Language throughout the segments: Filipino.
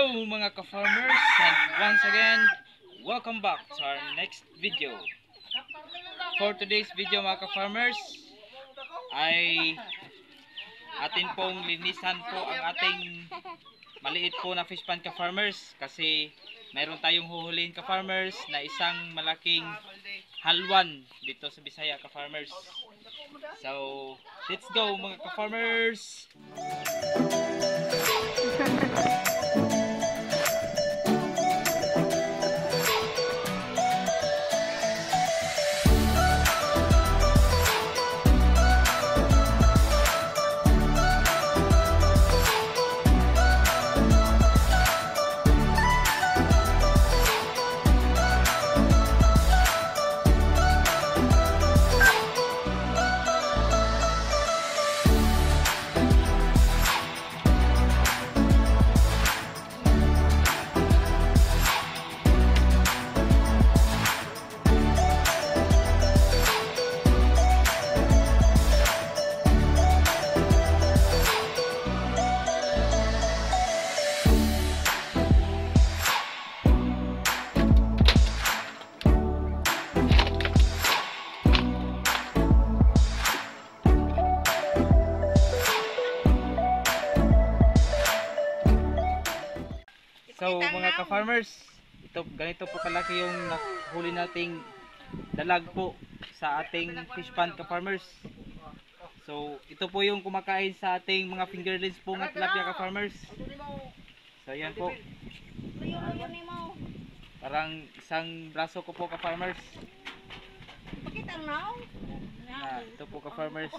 Hello mga ka-farmers, and once again, welcome back to our next video. For today's video mga ka-farmers, ay atin pong linisan po ang ating maliit po na fish pond ka-farmers, kasi mayroon tayong huhulihin ka-farmers na isang malaking halwan dito sa Bisaya ka-farmers. So, let's go mga ka-farmers! So mga ka-farmers, ganito po kalaki yung nahuli nating dalag po sa ating fish pond ka-farmers. So ito po yung kumakain sa ating mga fingerlings po ng tilapia ka-farmers. So yan po, parang isang braso ko po ka-farmers. Ito po ka-farmers.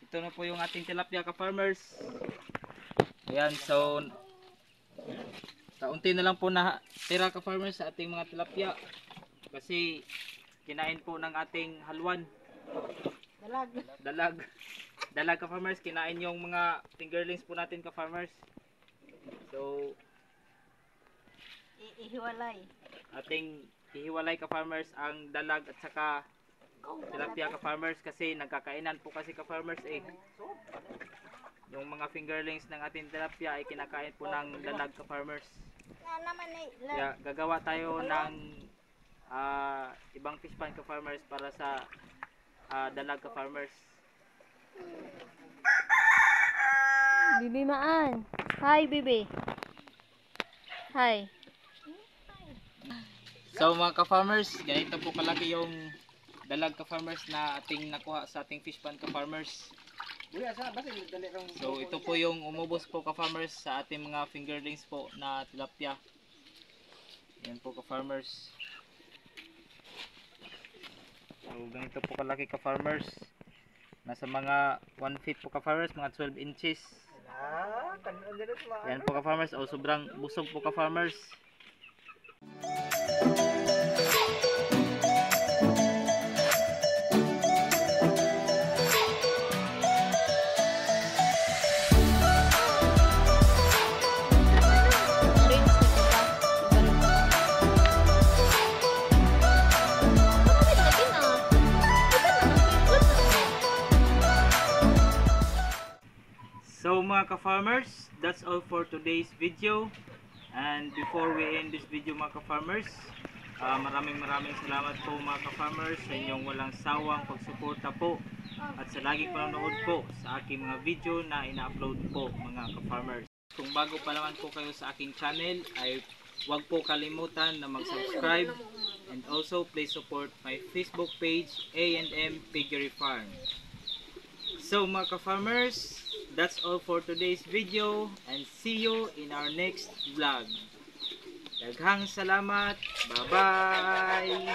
Ito na po yung ating tilapia ka-farmers. Ayan, so kaunti na lang po na tira ka-farmers sa ating mga tilapia, kasi kinain po ng ating halwan. Dalag ka-farmers, kinain yung mga fingerlings po natin ka-farmers. So ating ihiwalay ka-farmers ang dalag at saka tilapia ka-farmers, kasi nagkakainan po kasi ka-farmers yung mga fingerlings ng ating tilapia ay kinakain po ng dalag ka-farmers. Kaya gagawa tayo ng ibang fish pond ka-farmers para sa dalag ka-farmers. Bibi Maan. Hi Bibi. Hi. So mga ka-farmers, ganito po kalaki yung dalag ka-farmers na ating nakuha sa ating fish pond ka-farmers. So ito po yung umubos po ka-farmers sa ating mga fingerlings po na tilapia. Yan po ka-farmers. So ganito po kalaki ka-farmers. Nasa mga 1 feet po ka-farmers, mga 12 inches. Yan po ka-farmers, o sobrang busog po ka-farmers. So mga ka-farmers, that's all for today's video. And before we end this video mga ka-farmers, maraming salamat po mga ka-farmers sa inyong walang sawang pagsuporta po at sa laging panonood po sa aking mga video na ina-upload po mga ka-farmers. Kung bago pa naman po kayo sa aking channel, ay huwag po kalimutan na mag-subscribe, and also please support my Facebook page, A&M Piggery Farm. So mga ka-farmers, that's all for today's video, and see you in our next vlog. Daghang salamat. Bye-bye!